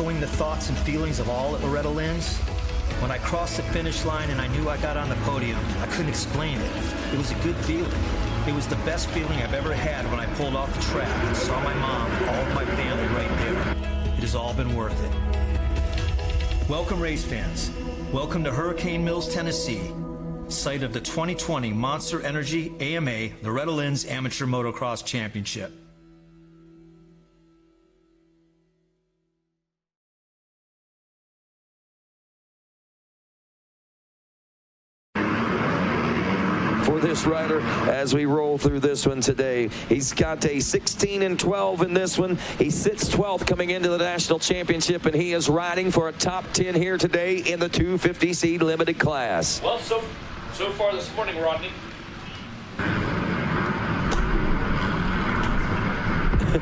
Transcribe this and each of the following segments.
echoing the thoughts and feelings of all at Loretta Lynn's? When I crossed the finish line and I knew I got on the podium, I couldn't explain it. It was a good feeling. It was the best feeling I've ever had when I pulled off the track and saw my mom and all of my family right there. It has all been worth it. Welcome, race fans. Welcome to Hurricane Mills, Tennessee, site of the 2020 Monster Energy AMA Loretta Lynn's Amateur Motocross Championship. For this rider as we roll through this one today. He's got a 16-12 in this one. He sits 12th coming into the national championship, and he is riding for a top 10 here today in the 250C limited class. Well, so far this morning, Rodney. All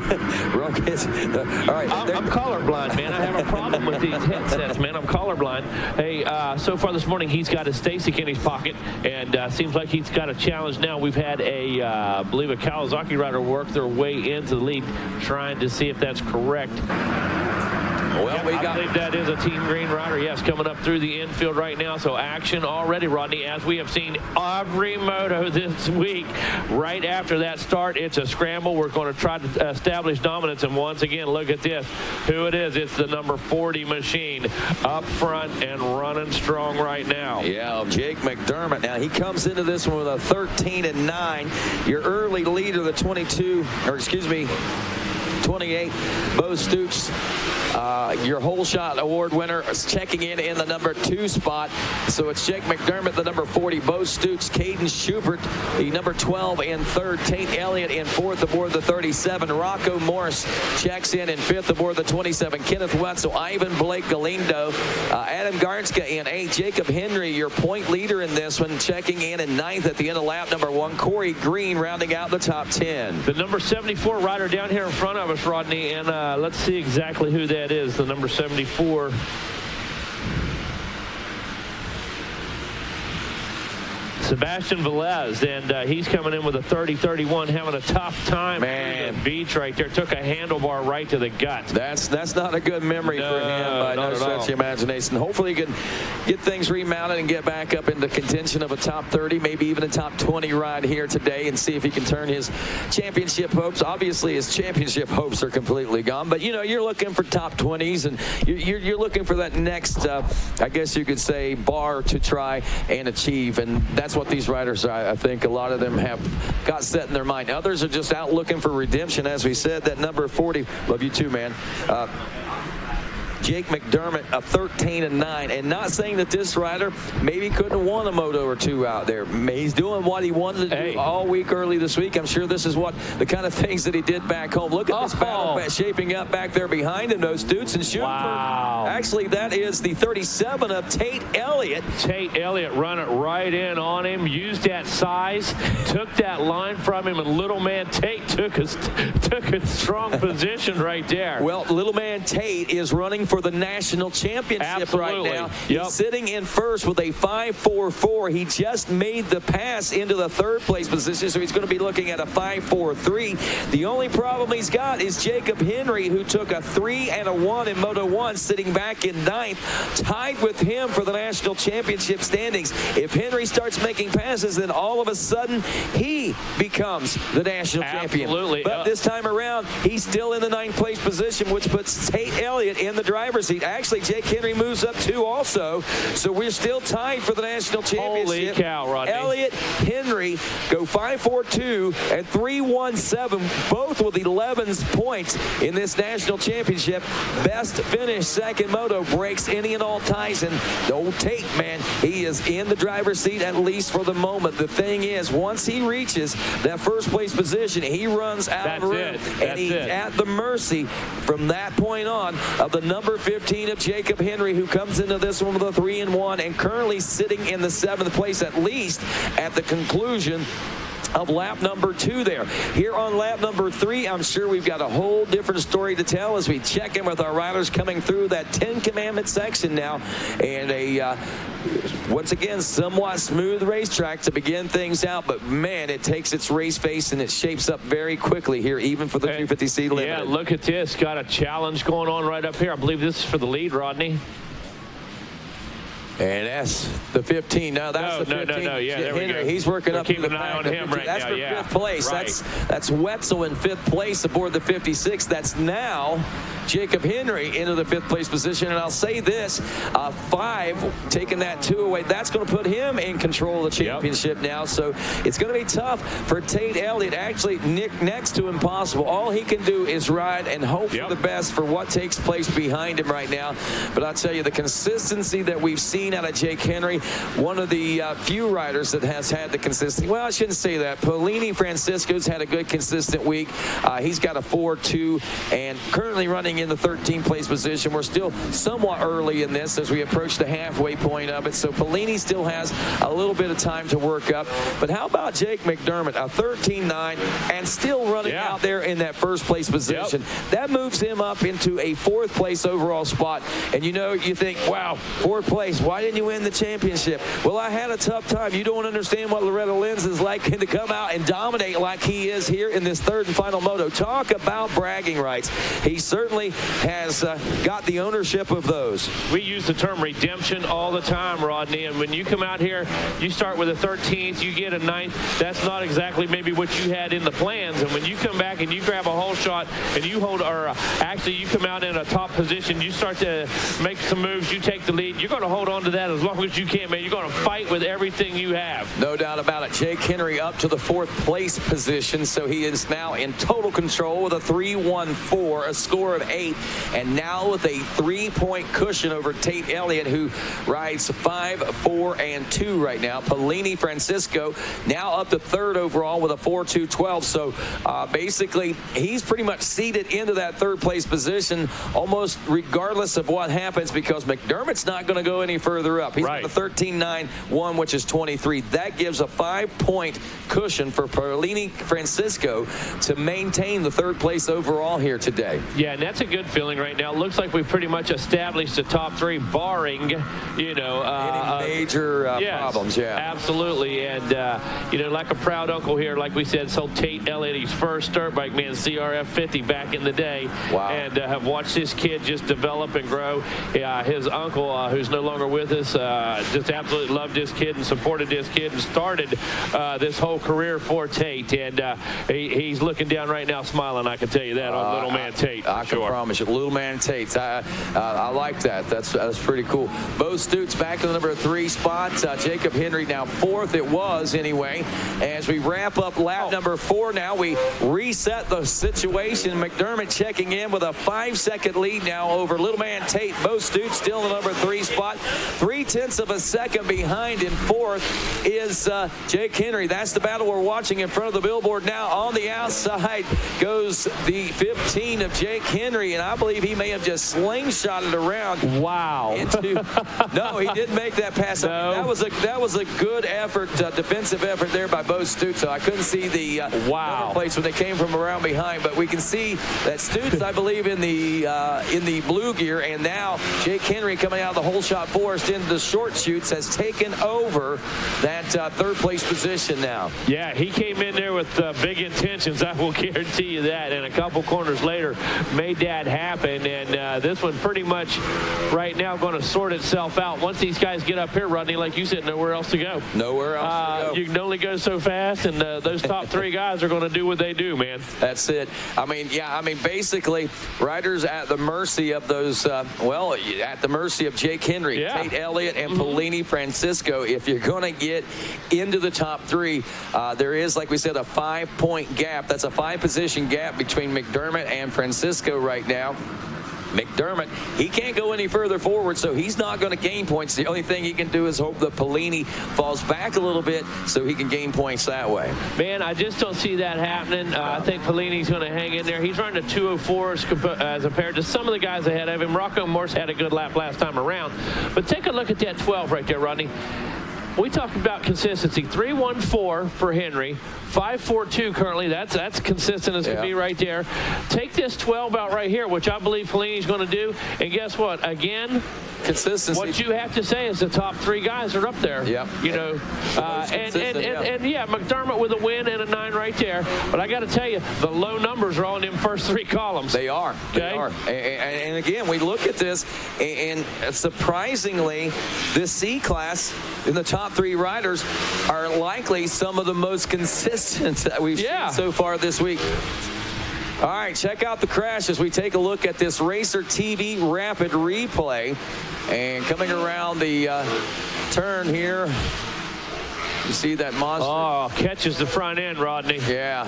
right, I'm colorblind, man. I have a problem with these headsets, man. I'm colorblind. Hey, so far this morning, he's got a Stasic in his pocket, and seems like he's got a challenge now. We've had I believe a Kawasaki rider work their way into the lead, trying to see if that's correct. Well, I believe that is a Team Green rider, yes, coming up through the infield right now. So action already, Rodney, as we have seen every moto this week. Right after that start, it's a scramble. We're going to try to establish dominance. And once again, look at this. Who it is. It's the number 40 machine up front and running strong right now. Yeah, Jake Mcdermott. Now, he comes into this one with a 13-9. Your early leader, the 28, Bo Stoops. Your whole shot award winner is checking in the number 2 spot. So it's Jake Mcdermott, the number 40, Bo Stoops, Caden Schubert, the number 12 in 3rd, Tate Elliott in 4th aboard the 37, Rocco Morris checks in 5th aboard the 27, Kenneth Wetzel, Ivan Blake Galindo, Adam Garnska in 8, Jacob Henry, your point leader in this one, checking in 9th at the end of lap number 1, Corey Green rounding out the top 10. The number 74 rider down here in front of us, Rodney, and let's see exactly who that is. The number 74. Sebastian Velez, and he's coming in with a 30-31, having a tough time. Man, the beach right there, took a handlebar right to the gut. That's not a good memory for him by no stretch of the imagination. Hopefully he can get things remounted and get back up into contention of a top 30, maybe even a top 20 ride here today, and see if he can turn his championship hopes. Obviously his championship hopes are completely gone, but you know, you're looking for top 20s, and you're looking for that next I guess you could say bar to try and achieve, and that's what these riders, I think a lot of them have got set in their mind. Others are just out looking for redemption. As we said, that number 40, love you too, man. Jake Mcdermott, a 13-9, and not saying that this rider maybe couldn't have won a moto or two out there. He's doing what he wanted to do all week early this week. I'm sure this is what the kind of things that he did back home. Look at this battle shaping up back there behind him, those Stoots and Schubert. Wow. Actually, that is the 37 of Tate Elliott. Tate Elliott run it right in on him, used that size, took that line from him, and little man Tate took a strong position right there. Well, little man Tate is running for the national championship right now. Yep. He's sitting in first with a 5.44. He just made the pass into the 3rd place position, so he's going to be looking at a 5.43. The only problem he's got is Jacob Henry, who took a 3 and a 1 in Moto 1, sitting back in 9th, tied with him for the national championship standings. If Henry starts making passes, then all of a sudden he becomes the national champion. But this time around, he's still in the 9th place position, which puts Tate Elliott in the driver's seat. Actually, Jake Henry moves up 2 also, so we're still tied for the national championship. Holy cow, Rodney. Elliott, Henry go 5.42 and 3.17, both with 11 points in this national championship. Best finish, second moto, breaks any and all ties, and the old Tate, man, he is in the driver's seat at least for the moment. The thing is, once he reaches that 1st place position, he runs out of room, and he's at the mercy from that point on of the number 15 of Jacob Henry, who comes into this one with a 3 and 1 and currently sitting in the 7th place, at least at the conclusion of lap number 2 there. Here on lap number 3, I'm sure we've got a whole different story to tell as we check in with our riders coming through that 10 Commandment section now. And a, once again, somewhat smooth racetrack to begin things out. But, man, it takes its race face and it shapes up very quickly here, even for the 250C Limited. Yeah, look at this. Got a challenge going on right up here. I believe this is for the lead, Rodney. And that's the 15. Now that's the 15. No. Yeah, there we go. He's working up. Keeping an eye on him right now. That's for 5th place. Right. That's Wetzel in 5th place aboard the 56. That's now Jacob Henry into the 5th place position. And I'll say this, 5 taking that 2 away. That's going to put him in control of the championship now. So it's going to be tough for Tate Elliott. Actually, next to impossible. All he can do is ride and hope for the best for what takes place behind him right now. But I'll tell you, the consistency that we've seen out of Jake Henry, one of the few riders that has had the consistency. Well, I shouldn't say that. Polini Francisco's had a good consistent week. He's got a 4-2 and currently running in the 13th place position. We're still somewhat early in this as we approach the halfway point of it. So Polini still has a little bit of time to work up. But how about Jake McDermott, a 13-9 and still running out there in that 1st place position? That moves him up into a 4th place overall spot. And you know, you think, wow, 4th place, why didn't you win the championship? Well, I had a tough time. You don't understand what Loretta Lynn's is like to come out and dominate like he is here in this 3rd and final moto. Talk about bragging rights. He certainly has got the ownership of those. We use the term redemption all the time, Rodney, and when you come out here, you start with a 13th, you get a 9th. That's not exactly maybe what you had in the plans, and when you come back and you grab a whole shot and you hold, or actually you come out in a top position, you start to make some moves, you take the lead, you're going to hold on to that as long as you can, man. You're going to fight with everything you have. No doubt about it. Jake Henry up to the 4th place position, so he is now in total control with a 3-1-4, a score of 8, and now with a 3-point cushion over Tate Elliott, who rides 5, 4, and 2 right now. Polini Francisco now up to 3rd overall with a 4-2-12. So basically, he's pretty much seated into that 3rd place position almost regardless of what happens, because McDermott's not going to go any further up. He's got a 13-9-1, which is 23. That gives a 5-point cushion for Polini Francisco to maintain the 3rd place overall here today. Yeah, and that's a good feeling right now. It looks like we've pretty much established the top 3, barring, you know, any major problems. Yeah, absolutely. And you know, like a proud uncle here, like we said, sold Tate Elliott his first dirt bike, man, CRF 50 back in the day. Wow. And have watched this kid just develop and grow. His uncle, who's no longer with us, just absolutely loved this kid and supported this kid and started this whole career for Tate. And he's looking down right now smiling, I can tell you that, on little man Tate. I can promise you, little man Tate. I like that. That's pretty cool. Bo Stutes back to the number 3 spot. Jacob Henry now 4th. It was anyway. As we wrap up lap number 4 now, we reset the situation. McDermott checking in with a 5-second lead now over little man Tate. Bo Stutes still in the number 3 spot. 0.3 of a second behind in 4th is Jake Henry. That's the battle we're watching in front of the billboard now. On the outside goes the 15 of Jake Henry, and I believe he may have just slingshotted around. Wow. No, he didn't make that pass. No. I mean, that was a good effort, defensive effort there by Bo Stutes. So I couldn't see the place when they came from around behind, but we can see that Stutes, I believe, in the blue gear, and now Jake Henry coming out of the whole shot forest into the short chutes has taken over that 3rd place position now. Yeah, he came in there with big intentions, I will guarantee you that, and a couple corners later made that happen. And this one pretty much right now going to sort itself out. Once these guys get up here, Rodney, like you said, nowhere else to go. Nowhere else to go. You can only go so fast, and those top 3 guys are going to do what they do, man. That's it. I mean, basically, riders at the mercy of those, at the mercy of Jake Henry, Tate Elliott, and Polini Francisco. If you're going to get into the top 3, there is, like we said, a 5-point gap. That's a 5-position gap between McDermott and Francisco right now. McDermott, he can't go any further forward, so he's not going to gain points. The only thing he can do is hope that Polini falls back a little bit so he can gain points that way. Man, I just don't see that happening. I think Polini's going to hang in there. He's running a 204 as compared to some of the guys ahead of him. Rocco Morse had a good lap last time around. But take a look at that 12 right there, Rodney. we talked about consistency. 3.14 for Henry, 5.42 currently. That's consistent as can be right there. Take this 12 out right here, which I believe Polini's going to do. And guess what? Again, consistency. What you have to say is the top 3 guys are up there. Yeah. You know, and Mcdermott with a win and a 9 right there. But I got to tell you, the low numbers are all in them first 3 columns. They are. Okay? They are. And again, we look at this, and surprisingly, this C class in the top 3 riders are likely some of the most consistent that we've seen so far this week. All right, check out the crash as we take a look at this RacerTV rapid replay. And coming around the turn here, you see that monster. Oh, catches the front end, Rodney. Yeah,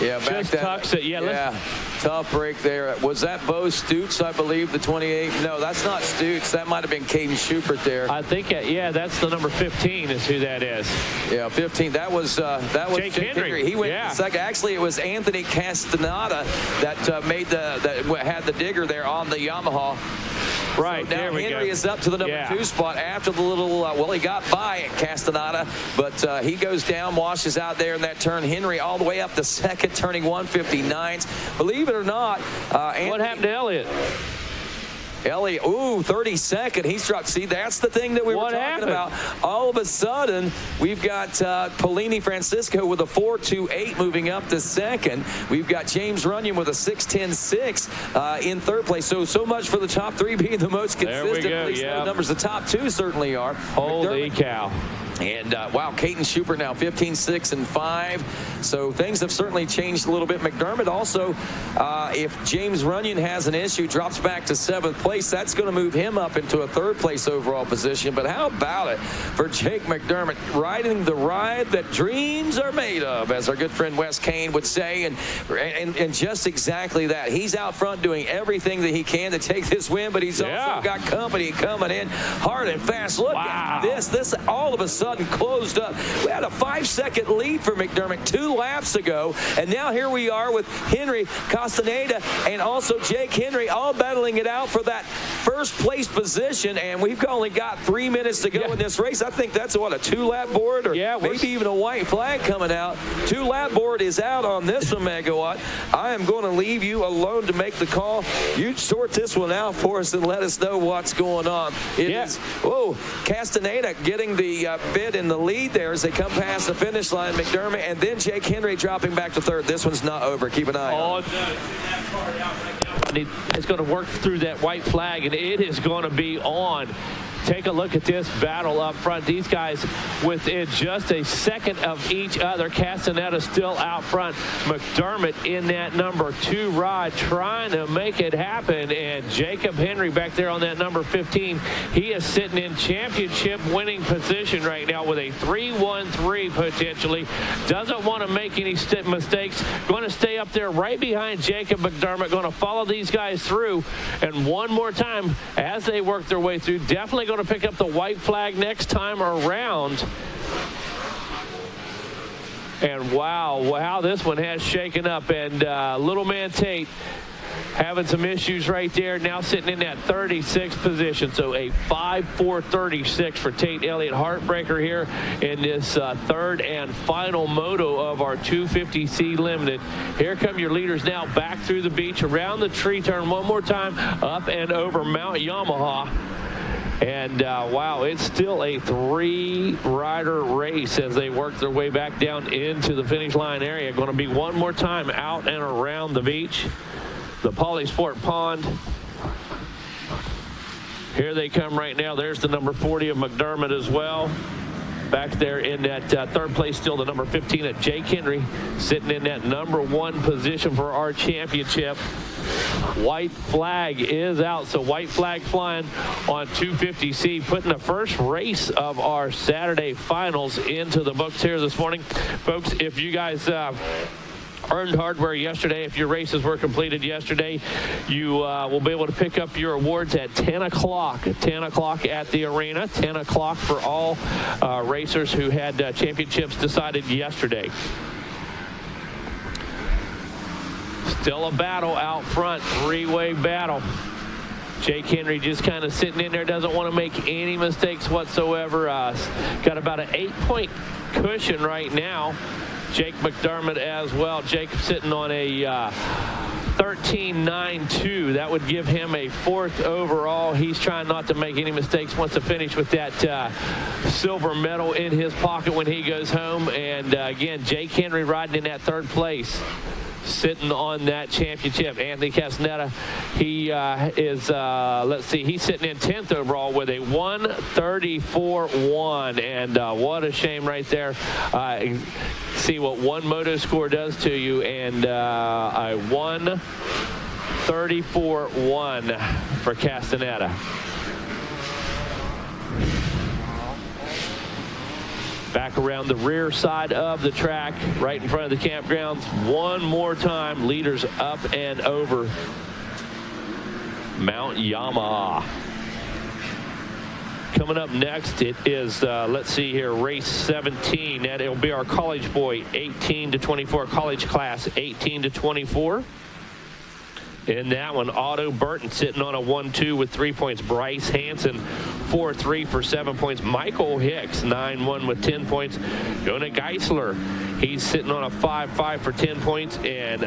back just tucks it. Tough break there. Was that Bo Stutz, I believe, the 28? No, that's not Stutz. That might have been Caden Schubert there. I think, that's the number 15 is who that is. Yeah, 15. That was Jake Henry. He went second. Actually, it was Anthony Castaneda that had the digger there on the Yamaha. Right, so now there we Henry go. is up to the number 2 spot after the little, he got by Castaneda, but he goes down, washes out there in that turn. Henry all the way up to second, turning 159s. Believe it or not, what happened to Elliott? 32nd. He's dropped. See, that's the thing that we were talking about. All of a sudden, we've got Polini Francisco with a 4.28 moving up to second. We've got James Runyon with a 6.10.6 in third place. So much for the top 3 being the most consistent. There we go. The numbers. The top 2 certainly are. Holy cow. And wow, Caden Schubert now 15, 6, and 5. So things have certainly changed a little bit. Mcdermott also, if James Runyon has an issue, drops back to 7th place. That's going to move him up into a 3rd place overall position. But how about it for Jake McDermott riding the ride that dreams are made of, as our good friend Wes Kane would say, and just exactly that. He's out front doing everything that he can to take this win, but he's also got company coming in hard and fast. Look at this. This all of a sudden closed up. We had a 5-second lead for McDermott 2 laps ago, and now here we are with Henry Castaneda and also Jake Henry all battling it out for that 1st place position, and we've only got 3 minutes to go in this race. I think that's a 2-lap board or maybe even a white flag coming out. 2-lap board is out on this one, Megawatt. I am going to leave you alone to make the call. You sort this one out for us and let us know what's going on. It is Castaneda getting the bit in the lead there as they come past the finish line. McDermott and then Jake Henry dropping back to 3rd. This one's not over. Keep an eye on it. It's going to work through that white flag, and it is going to be on. Take a look at this battle up front. These guys within just a second of each other. Castaneda still out front. McDermott in that number 2 ride trying to make it happen. And Jacob Henry back there on that number 15. He is sitting in championship winning position right now with a 3-1-3 potentially. Doesn't want to make any mistakes. Going to stay up there right behind Jacob McDermott. Going to follow these guys through. And one more time as they work their way through. Definitely going to pick up the white flag next time around. And wow, this one has shaken up. And little man Tate having some issues right there, now sitting in that 36th position. So a 5.436 for Tate Elliott. Heartbreaker here in this 3rd and final moto of our 250C Limited. Here come your leaders now back through the beach, around the tree turn one more time, up and over Mount Yamaha. And wow, it's still a 3-rider race as they work their way back down into the finish line area. Going to be one more time out and around the beach, the Polysport Pond. Here they come right now. There's the number 40 of McDermott as well. Back there in that 3rd place, still the number 15 at Jake Henry, sitting in that number 1 position for our championship. White flag is out, so white flag flying on 250C, putting the first race of our Saturday finals into the books here this morning. Folks, if you guys earned hardware yesterday, if your races were completed yesterday, you will be able to pick up your awards at 10 o'clock. 10 o'clock at the arena, 10 o'clock for all racers who had championships decided yesterday. Still a battle out front, 3-way battle. Jake Henry just kind of sitting in there, doesn't want to make any mistakes whatsoever. Got about an 8-point cushion right now. Jake McDermott as well. Jake sitting on a 13.92. That would give him a 4th overall. He's trying not to make any mistakes. Wants to finish with that silver medal in his pocket when he goes home. And again, Jake Henry riding in that 3rd place, sitting on that championship. Anthony Castaneda, he is, let's see, he's sitting in 10th overall with a 134.1. And what a shame right there. See what one moto score does to you, and a 134.1 for Castaneda. Back around the rear side of the track, right in front of the campgrounds. One more time, leaders up and over Mount Yamaha. Coming up next, it is, let's see here, race 17. It'll be our college boy, 18 to 24, college class, 18 to 24. In that one, Otto Burton sitting on a 1-2 with 3 points. Bryce Hansen, 4-3 for 7 points. Michael Hicks, 9-1 with 10 points. Jonah Geisler, he's sitting on a 5-5 for 10 points. And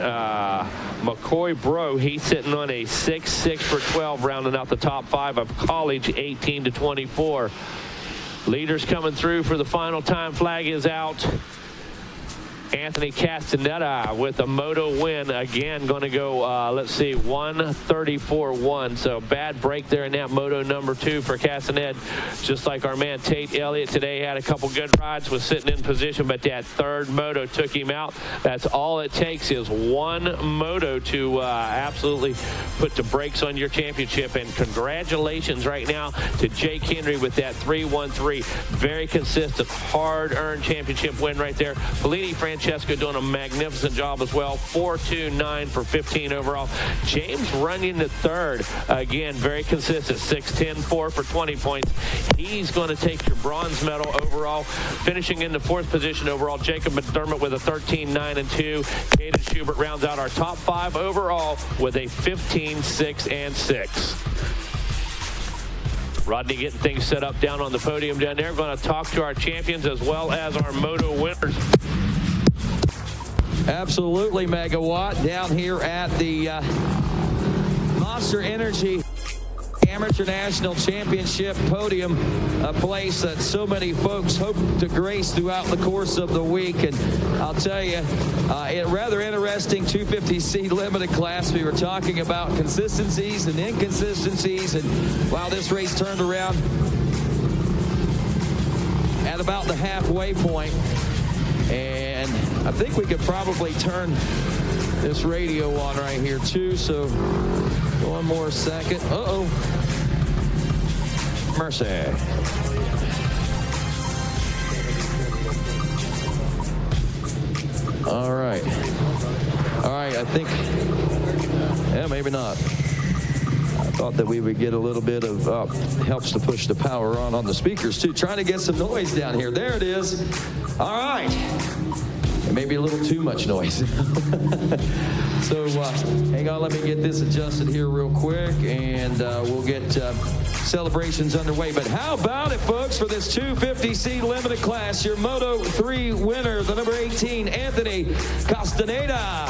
McCoy Bro, he's sitting on a 6-6 for 12, rounding out the top 5 of college, 18 to 24. Leaders coming through for the final time. Flag is out. Anthony Castaneda with a moto win. Again, going to go, let's see, 134.1. So bad break there in that moto number 2 for Castaneda. Just like our man Tate Elliott today had a couple good rides, was sitting in position, but that 3rd moto took him out. That's all it takes is one moto to absolutely put the brakes on your championship. And congratulations right now to Jake Henry with that 3-1-3. Very consistent, hard-earned championship win right there. Fellini Francesco doing a magnificent job as well. 4-2-9 for 15 overall. James Runyon the 3rd, again, very consistent. 6-10-4 for 20 points. He's going to take your bronze medal overall. Finishing in the 4th position overall, Jacob McDermott with a 13-9-2. Caden Schubert rounds out our top 5 overall with a 15-6-6. Rodney getting things set up down on the podium down there. Going to talk to our champions as well as our moto winners. Absolutely, Megawatt, down here at the Monster Energy Amateur National Championship podium, a place that so many folks hope to grace throughout the course of the week. And I'll tell you, a rather interesting 250C limited class. We were talking about consistencies and inconsistencies, and wow, this race turned around at about the halfway point. And I think we could probably turn this radio on right here too. So one more second. Uh-oh. Mercy. All right. All right, I think, yeah, maybe not. I thought that we would get a little bit of, helps to push the power on the speakers too. Trying to get some noise down here. There it is. All right. Maybe a little too much noise. So hang on, let me get this adjusted here real quick, and we'll get celebrations underway. But how about it, folks, for this 250C limited class, your Moto 3 winner, the number 18, Anthony Castaneda.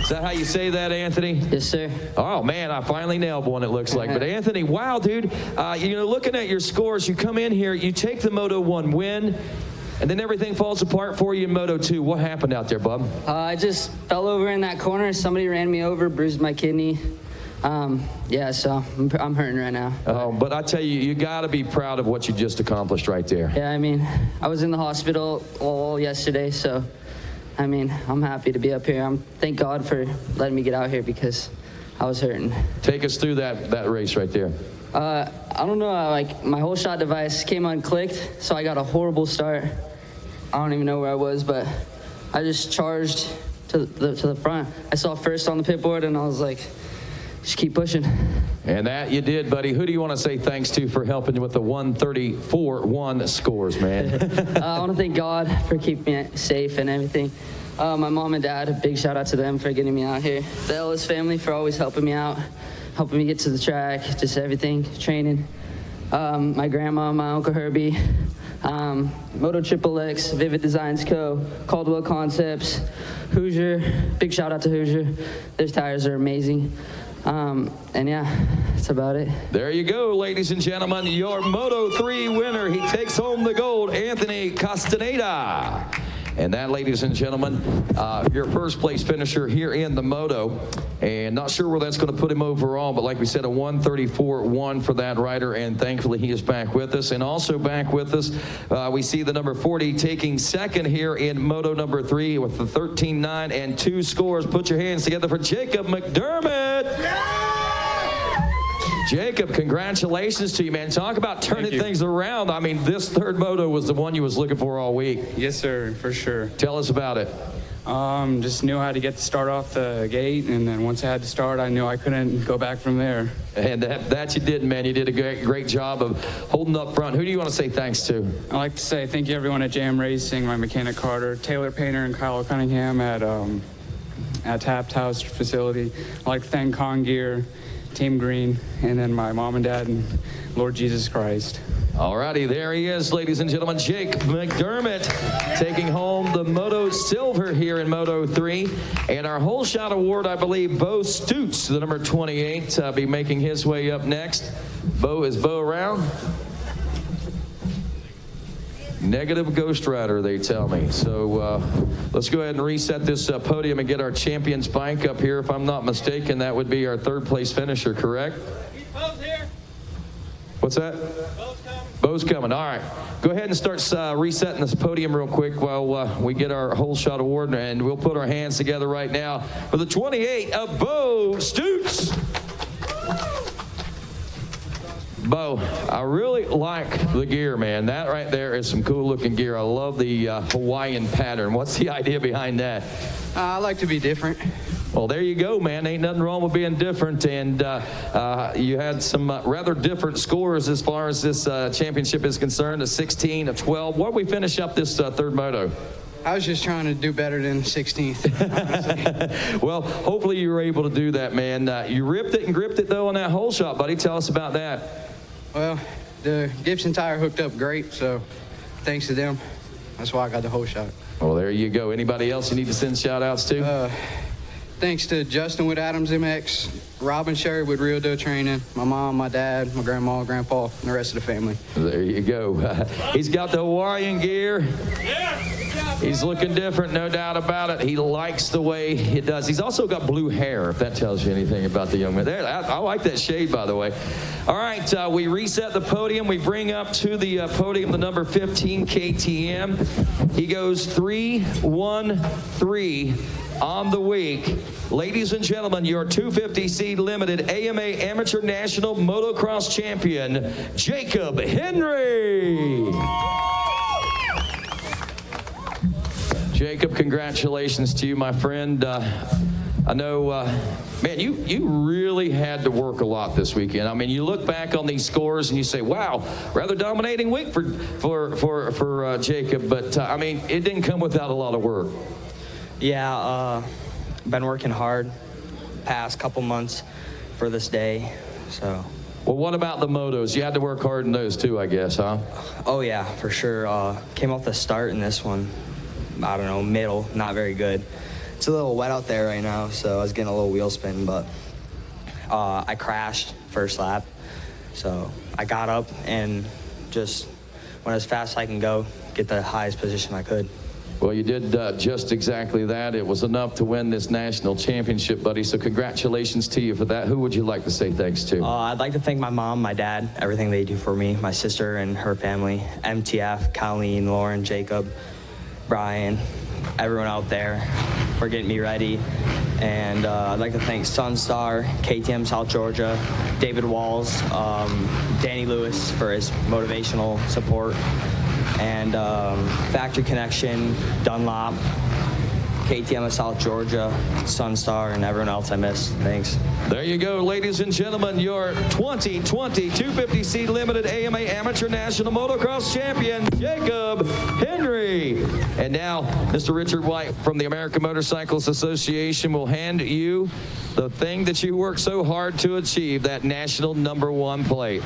Is that how you say that, Anthony? Yes, sir. Oh, man, I finally nailed one, it looks like. But, Anthony, wow, dude, looking at your scores, you come in here, you take the Moto 1 win, and then everything falls apart for you in Moto 2. What happened out there, bub? I just fell over in that corner. Somebody ran me over, bruised my kidney. Yeah, so I'm hurting right now. Oh, but I tell you, you got to be proud of what you just accomplished right there. Yeah, I mean, I was in the hospital all yesterday, so, I mean, I'm happy to be up here. Thank God for letting me get out here because I was hurting. Take us through that race right there. I don't know, like my whole shot device came unclicked, so I got a horrible start. I don't even know where I was, but I just charged to the front. I saw first on the pit board, and I was like, just keep pushing. And that you did, buddy. Who do you want to say thanks to for helping you with the 134.1 scores, man? I want to thank God for keeping me safe and everything. My mom and dad, a big shout out to them for getting me out here. The Ellis family for always helping me out. helping me get to the track, just everything, training. My grandma, my Uncle Herbie, Moto XXX, Vivid Designs Co., Caldwell Concepts, Hoosier, big shout out to Hoosier. Their tires are amazing. And yeah, that's about it. There you go, ladies and gentlemen, your Moto 3 winner. He takes home the gold, Anthony Castaneda. And that, ladies and gentlemen, your first place finisher here in the Moto. And not sure where that's going to put him overall, but like we said, a 1:34.1 for that rider. And thankfully, he is back with us. And also back with us, we see the number 40 taking second here in Moto number 3 with the 13.9 and 2 scores. Put your hands together for Jacob Mcdermott. Yeah! Jacob, congratulations to you, man. Talk about turning things around. I mean, this third Moto was the one you was looking for all week. Yes, sir, for sure. Tell us about it. Just knew how to get the start off the gate, and then once I had to start, I knew I couldn't go back from there. And that you did, man. You did a great job of holding up front. Who do you want to say thanks to? I'd like to say thank you, everyone at Jam Racing, my mechanic Carter, Taylor Painter, and Kyle Cunningham at Taft House facility. I'd like to thank Con Gear, Team Green, and then my mom and dad and Lord Jesus Christ. Alrighty, there he is, ladies and gentlemen. Jake Mcdermott taking home the Moto Silver here in Moto 3. And our whole shot award, I believe, Bo Stutz, the number 28, be making his way up next. Is Bo around? Negative Ghost Rider, they tell me. So let's go ahead and reset this podium and get our champion's bike up here. If I'm not mistaken, that would be our third place finisher, correct? Bo's here. What's that? Bo's coming. Bo's coming. All right. Go ahead and start resetting this podium real quick while we get our whole shot award, and we'll put our hands together right now for the 28 of Bo Stutz. Bo, I really like the gear, man. That right there is some cool looking gear. I love the Hawaiian pattern. What's the idea behind that? I like to be different. Well, there you go, man. Ain't nothing wrong with being different. And you had some rather different scores as far as this championship is concerned, a 16, a 12. What did we finish up this third Moto? I was just trying to do better than 16th. Well, hopefully you were able to do that, man. You ripped it and gripped it, though, on that whole shot, buddy. Tell us about that. Well, the Gibson tire hooked up great, so thanks to them, that's why I got the whole shot. Well, there you go. Anybody else you need to send shout-outs to? Thanks to Justin with Adams MX, Rob and Sherry with Real Dough Training, my mom, my dad, my grandma, grandpa, and the rest of the family. There you go. He's got the Hawaiian gear. He's looking different, no doubt about it. He likes the way it does. He's also got blue hair, if that tells you anything about the young man. There, I like that shade, by the way. All right, we reset the podium. We bring up to the podium the number 15 KTM. He goes 3-1-3 on the week. Ladies and gentlemen, your 250C Limited AMA Amateur National Motocross Champion, Jacob Henry. Jacob, congratulations to you, my friend. I know, man, you really had to work a lot this weekend. I mean, you look back on these scores and you say, wow, rather dominating week for Jacob. But, I mean, it didn't come without a lot of work. Yeah, been working hard past couple months for this day, so. Well, what about the motos? You had to work hard in those too, I guess, huh? Oh yeah, for sure. Came off the start in this one, I don't know, middle, not very good. It's a little wet out there right now, so I was getting a little wheel spin, but I crashed first lap. So I got up and just went as fast as I can go, get the highest position I could. Well, you did just exactly that. It was enough to win this national championship, buddy. So congratulations to you for that. Who would you like to say thanks to? I'd like to thank my mom, my dad, everything they do for me, my sister and her family, MTF, Colleen, Lauren, Jacob, Brian, everyone out there for getting me ready. And I'd like to thank Sunstar, KTM South Georgia, David Walls, Danny Lewis for his motivational support, and Factory Connection, Dunlop, KTM of South Georgia, Sunstar, and everyone else I missed. Thanks. There you go, ladies and gentlemen, your 2020 250C Limited AMA Amateur National Motocross Champion, Jacob Henry. And now, Mr. Richard White from the American Motorcycles Association will hand you the thing that you worked so hard to achieve, that national #1 plate.